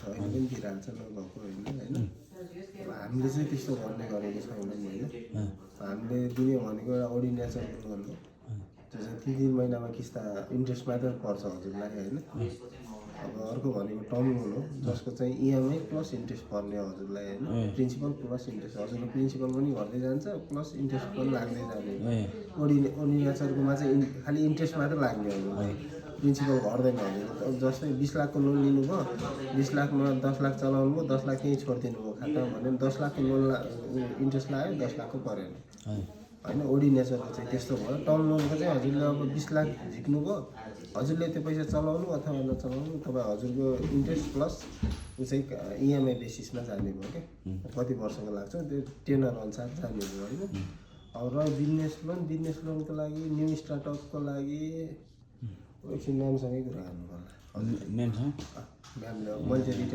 अहिले पनि दिइरहेको छ नभएको होइन अब हामीले चाहिँ त्यस्तो गर्ने गरेको छैनौँ होइन हामीले दिने भनेको एउटा अर्डिनेचर लोन हो त्यो चाहिँ 3 महिनामा किस्ता इन्ट्रेस्ट मात्र पर्छ हजुरलाई होइन अब अर्को भनेको टर्म लोन हो जसको चाहिँ इएमआई प्लस इन्ट्रेस्ट पर्ने हजुरलाई होइन प्रिन्सिपल प्लस इन्ट्रेस्ट हजुरको प्रिन्सिपल पनि घट्दै जान्छ प्लस इन्ट्रेस्ट पनि लाग्दै जाने अर्डिनेचरकोमा चाहिँ खालि इन्ट्रेस्ट मात्र लाग्ने हजुरलाई प्रिन्सिपल घट्दैन हजुर जस्तै 20 लाखको लोन लिनुभयो 20 लाखमा 10 लाख चलाउनु भयो 10 लाख त्यहीँ छोडिदिनु भयो खातामा भने 10 लाखको लोन इन्ट्रेस्ट लाग्यो 10 लाखको परेन होइन अर्डिनेचरको चाहिँ त्यस्तो भयो टर्म लोनको चाहिँ हजुरले अब 20 लाख झिक्नुभयो हजुरले त्यो पैसा चलाउनु अथवा नचलाउनु तपाईँ हजुरको इन्ट्रेस्ट प्लस ऊ चाहिँ इएमआई बेसिसमा जाने भयो क्या कति वर्षको लाग्छ त्यो टेनर अनुसार जाने भयो होइन अब र बिजनेस लोनको लागि न्यू स्टार्टअपको लागि एकछिन म्यामसँगै कुरा गर्नु पर्ला म्यामसँग म्यामले मैले चाहिँ रिटेल